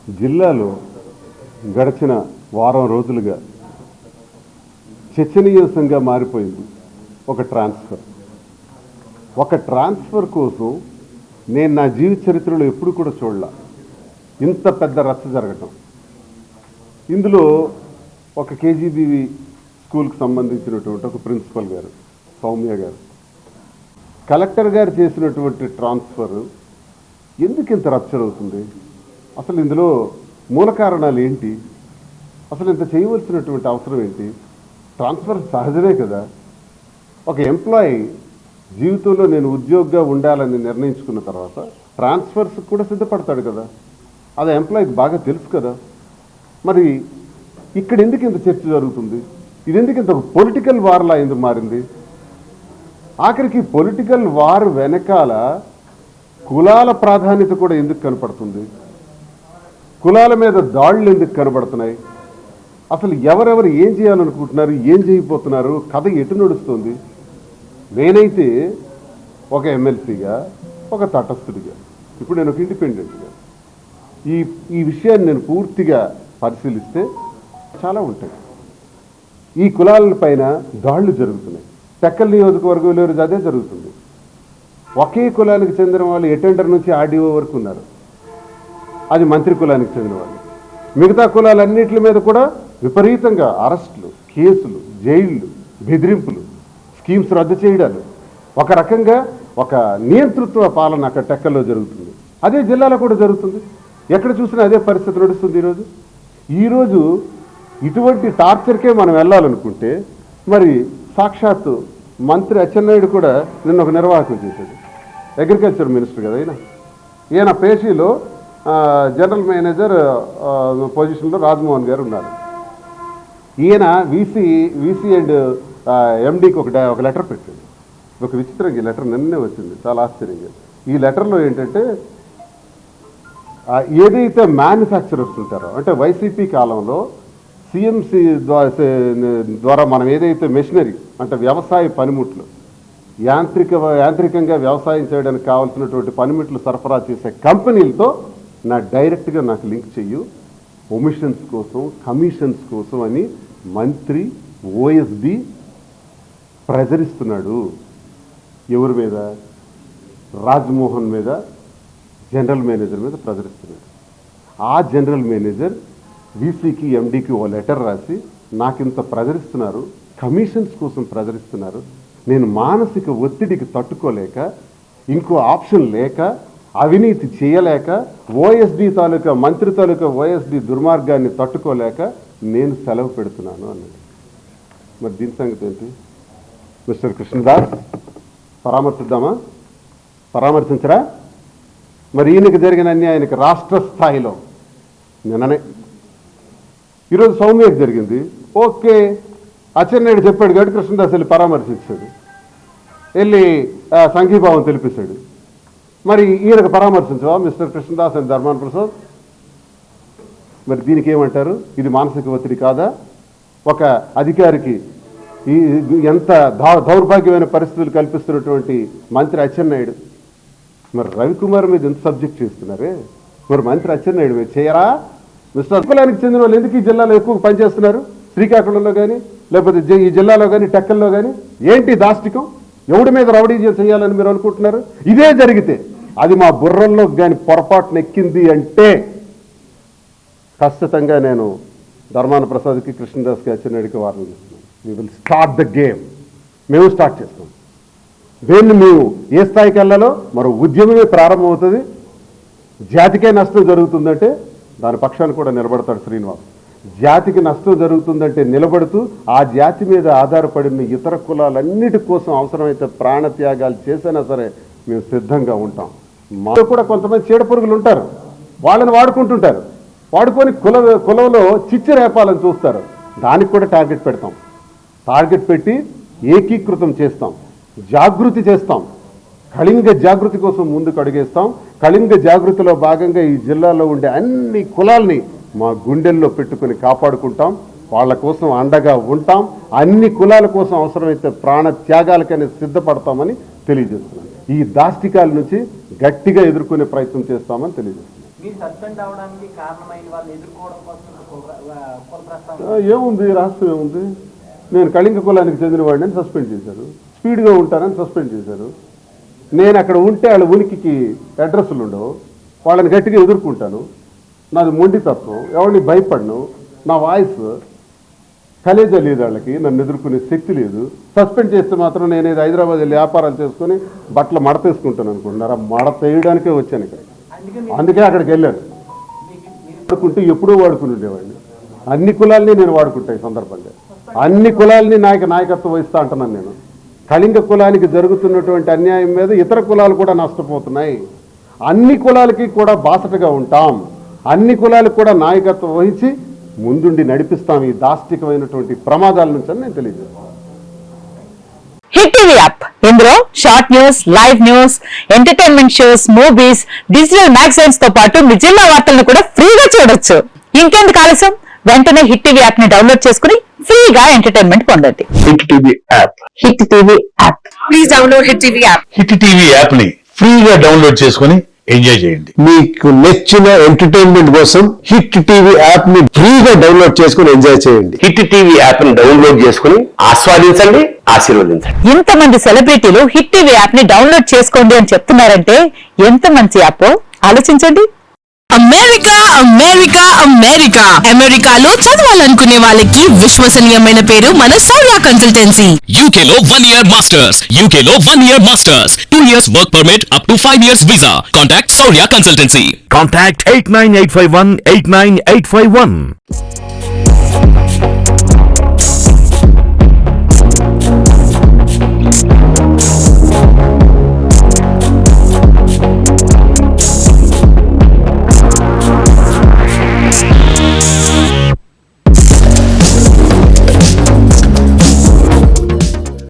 జిల్లాలో గడిచిన వారం రోజులుగా చర్చనీయాంశంగా మారిపోయింది ఒక ట్రాన్స్ఫర్ కోసం నేను నా జీవిత చరిత్రలో ఎప్పుడు కూడా చూడలా ఇంత పెద్ద రచ్చ జరగటం. ఇందులో ఒక కేజీబీవి స్కూల్కి సంబంధించినటువంటి ఒక ప్రిన్సిపల్ గారు సౌమ్య గారు, కలెక్టర్ గారు చేసినటువంటి ట్రాన్స్ఫర్ ఎందుకు ఇంత రచ్చర్ అవుతుంది? అసలు ఇందులో మూల కారణాలు ఏంటి? అసలు ఇంత చేయవలసినటువంటి అవసరం ఏంటి? ట్రాన్స్ఫర్ సహజమే కదా. ఒక ఎంప్లాయీ జీవితంలో నేను ఉద్యోగిగా ఉండాలని నిర్ణయించుకున్న తర్వాత ట్రాన్స్ఫర్స్ కూడా సిద్ధపడతాడు కదా. అది ఎంప్లాయీకి బాగా తెలుసు కదా. మరి ఇక్కడ ఎందుకు ఇంత చర్చ జరుగుతుంది? ఇది ఎందుకు ఇంత పొలిటికల్ వార్లా ఎందుకు మారింది? ఆఖరికి పొలిటికల్ వార్ వెనకాల కులాల ప్రాధాన్యత కూడా ఎందుకు కనపడుతుంది? కులాల మీద దాడులు ఎందుకు కనబడుతున్నాయి? అసలు ఎవరెవరు ఏం చేయాలనుకుంటున్నారు, ఏం చేయబోతున్నారు, కథ ఎటు నడుస్తుంది? నేనైతే ఒక ఎమ్మెల్సీగా, ఒక తటస్థుడిగా, ఇప్పుడు నేను ఒక ఇండిపెండెంట్గా ఈ విషయాన్ని నేను పూర్తిగా పరిశీలిస్తే చాలా ఉంటాయి. ఈ కులాల పైన దాడులు జరుగుతున్నాయి. టెక్కల్ నియోజకవర్గంలో అదే జరుగుతుంది. ఒకే కులానికి చెందిన వాళ్ళు అటెండర్ నుంచి ఆర్డీఓ వరకు ఉన్నారు. అది మంత్రి కులానికి చెందిన వాళ్ళు. మిగతా కులాలన్నింటి మీద కూడా విపరీతంగా అరెస్టులు, కేసులు, జైళ్ళు, బెదిరింపులు, స్కీమ్స్ రద్దు చేయడాలు, ఒక రకంగా ఒక నియంతృత్వ పాలన అక్కడ టెక్కల్లో జరుగుతుంది. అదే జిల్లాలో కూడా జరుగుతుంది. ఎక్కడ చూసినా అదే పరిస్థితి నడుస్తుంది. ఈరోజు ఇటువంటి టార్చర్కే మనం వెళ్ళాలనుకుంటే మరి సాక్షాత్తు మంత్రి అచ్చెన్నాయుడు కూడా నిన్న ఒక నిర్వాహకం చేశాడు. అగ్రికల్చర్ మినిస్టర్ కదా ఈయన పేషీలో జనరల్ మేనేజర్ పొజిషన్లో రాజ్మోహన్ గారు ఉన్నారు. ఈయన వీసీ అండ్ ఎండీకి ఒక లెటర్ పెట్టాడు. ఒక విచిత్రంగా ఈ లెటర్ నిన్నే వచ్చింది, చాలా ఆశ్చర్యంగా. ఈ లెటర్లో ఏంటంటే ఏదైతే మ్యానుఫ్యాక్చరర్స్ ఉంటారో, అంటే వైసీపీ కాలంలో సిఎంసి ద్వారా మనం ఏదైతే మెషినరీ అంటే వ్యవసాయ పనిముట్లు, యాంత్రికంగా వ్యవసాయం చేయడానికి కావాల్సినటువంటి పనిముట్లు సరఫరా చేసే కంపెనీలతో డైరెక్ట్గా నాకు లింక్ చెయ్యు, ఒమిషన్స్ కోసం, కమిషన్స్ కోసం అని మంత్రి ఓఎస్డి ప్రజరిస్తున్నాడు. ఎవరి మీద? రాజ్మోహన్ మీద, జనరల్ మేనేజర్ మీద ప్రజరిస్తున్నాడు. ఆ జనరల్ మేనేజర్ వీసీకి, ఎండీకి ఓ లెటర్ రాసి నాకింత ప్రజరిస్తున్నారు, కమిషన్స్ కోసం ప్రజరిస్తున్నారు, నేను మానసిక ఒత్తిడికి తట్టుకోలేక, ఇంకో ఆప్షన్ లేక, అవినీతి చేయలేక, ఓఎస్డి తాలూకా మంత్రి తాలూకా ఓఎస్డి దుర్మార్గాన్ని తట్టుకోలేక నేను సెలవు పెడుతున్నాను అన్నది. మరి దీని సంగతి ఏంటి? మిస్టర్ కృష్ణదాస్ పరామర్శిద్దామా? పరామర్శించరా? మరి ఈయనకి జరిగిన అన్యాయానికి రాష్ట్ర స్థాయిలో నిన్ననే, ఈరోజు సౌమ్యకి జరిగింది. ఓకే, అచ్చెన్నాయుడు చెప్పాడు కాబట్టి కృష్ణదాస్ వెళ్ళి పరామర్శించాడు, వెళ్ళి సంఘీభావం తెలిపిస్తాడు. మరి ఈయనకు పరామర్శించవా మిస్టర్ కృష్ణదాస్ అండ్ ధర్మాన ప్రసాద్? మరి దీనికి ఏమంటారు? ఇది మానసిక ఒత్తిడి కాదా? ఒక అధికారికి ఎంత దౌర్భాగ్యమైన పరిస్థితులు కల్పిస్తున్నటువంటి మంత్రి అచ్చెన్నాయుడు మరి రవికుమార్ మీద ఎంత సబ్జెక్ట్ చేస్తున్నారే, మరి మంత్రి అచ్చెన్నాయుడు మీద చేయరా? మిస్టర్ కులానికి చెందిన వాళ్ళు ఎందుకు ఈ జిల్లాలో ఎక్కువ పనిచేస్తున్నారు? శ్రీకాకుళంలో కానీ, లేకపోతే ఈ జిల్లాలో కానీ, టెక్కల్లో కానీ ఏంటి దాష్టికం? ఎవడి మీద రౌడీజం చేయాలని మీరు అనుకుంటున్నారు? ఇదే జరిగితే, అది మా బుర్రల్లో కానీ పొరపాటున ఎక్కింది అంటే ఖచ్చితంగా నేను ధర్మాన ప్రసాద్కి, కృష్ణదాస్కి, అచ్చెన్నాయుడికి వార్నింగ్ ఇస్తున్నాను. We will start the game. మేము స్టార్ట్ చేస్తాం. దేన్ని మేము ఏ స్థాయికి వెళ్ళాలో మరో ఉద్యమమే ప్రారంభమవుతుంది. జాతికే నష్టం జరుగుతుందంటే దాని పక్షాన్ని కూడా నిలబడతాడు శ్రీనివాస్. జాతికి నష్టం జరుగుతుందంటే నిలబడుతూ ఆ జాతి మీద ఆధారపడిన ఇతర కులాలన్నిటి కోసం అవసరమైతే ప్రాణత్యాగాలు చేసినా సరే మేము సిద్ధంగా ఉంటాం. మాలో కూడా కొంతమంది చీడపురుగులు ఉంటారు, వాళ్ళని వాడుకుంటుంటారు. వాడుకొని కులంలో చిచ్చు రేపాలని చూస్తారు. దానికి కూడా టార్గెట్ పెడతాం. టార్గెట్ పెట్టి ఏకీకృతం చేస్తాం, జాగృతి చేస్తాం. కళింగ జాగృతి కోసం ముందుకు అడుగేస్తాం. కళింగ జాగృతిలో భాగంగా ఈ జిల్లాలో ఉండే అన్ని కులాల్ని మా గుండెల్లో పెట్టుకుని కాపాడుకుంటాం. వాళ్ళ కోసం అండగా ఉంటాం. అన్ని కులాల కోసం అవసరమైతే ప్రాణ త్యాగాలకనే సిద్ధపడతామని తెలియజేస్తున్నాం. ఈ దాష్టికాల నుంచి గట్టిగా ఎదుర్కొనే ప్రయత్నం చేస్తామని తెలియజేస్తున్నాం. మీరు సస్పెండ్ అవడానికి కారణమైన వాళ్ళు ఎదుర్కోవడం కోసం కుల ప్రస్తావన ఏముంది, రహస్యం ఏముంది? నేను కళింగ కులానికి చెందిన వాడిని సస్పెండ్ చేశారు, స్పీడ్గా ఉంటానని సస్పెండ్ చేశారు. నేను అక్కడ ఉంటే వాళ్ళ ఉనికికి అడ్రస్లు ఉండవు, వాళ్ళని గట్టిగా ఎదుర్కొంటాను. నాది మొండితత్వం, ఎవరిని భయపడను. నా వాయిస్ కలేజా లేదు, వాళ్ళకి నన్ను ఎదుర్కొనే శక్తి లేదు. సస్పెండ్ చేస్తే మాత్రం నేను ఏదో హైదరాబాద్ వెళ్ళి వ్యాపారాలు చేసుకొని బట్టలు మడతేసుకుంటాను అనుకుంటున్నారా? మడత వేయడానికే వచ్చాను ఇక్కడ, అందుకే అక్కడికి వెళ్ళాను. వాడుకుంటూ ఎప్పుడూ వాడుకుని ఉండేవాడిని. అన్ని కులాలని నేను వాడుకుంటా ఈ సందర్భంగా. అన్ని కులాలని నాయకత్వం వహిస్తా అంటున్నాను నేను. కళింగ కులానికి జరుగుతున్నటువంటి అన్యాయం మీద ఇతర కులాలు కూడా నష్టపోతున్నాయి. అన్ని కులాలకి కూడా బాసటగా ఉంటాం, అన్ని కులాలకు కూడా నాయకత్వం వహించి ముందుండి నడిపిస్తాం ఈ దాష్టికమైనటువంటి ప్రమాదాల నుంచి అని నేను తెలియజేస్తాను. హిట్ టీవీ యాప్, ఇందులో short news, live news, entertainment shows, movies, digital magazines తో పాటు మీ జిల్లా వార్తలను కూడా ఫ్రీగా చూడొచ్చు. ఇంకెందుకు ఆలస్యం, వెంటనే హిట్ టీవీ యాప్ ని డౌన్లోడ్ చేసుకుని ఫ్రీగా ఎంటర్టైన్మెంట్ పొందండి. Hit TV app. Hit TV app, please download hit TV app. Hit TV app ని ఫ్రీగా డౌన్లోడ్ చేసుకుని ఎంజాయ్ చేయండి. మీకు నచ్చిన ఎంటర్టైన్మెంట్ కోసం హిట్ టీవీ యాప్ ని ఫ్రీగా డౌన్లోడ్ చేసుకుని ఎంజాయ్ చేయండి. హిట్ టీవీ యాప్ ని డౌన్లోడ్ చేసుకుని ఆస్వాదించండి, ఆశీర్వదించండి. ఇంతమంది సెలబ్రిటీలు హిట్ టీవీ యాప్ ని డౌన్లోడ్ చేసుకోండి అని చెప్తున్నారంటే ఎంత మంచి యాప్ ఆలోచించండి. అమెరికా అమెరికా అమెరికా అమెరికాలో చదవాలనుకునే వాళ్ళకి విశ్వసనీయమైన పేరు మన సౌర్య కన్సల్టెన్సీ. UK లో 1 year masters, UK లో 1 year masters, 2 years work permit up to 5 years visa. Contact Saurya Consultancy. Contact 89851 89851.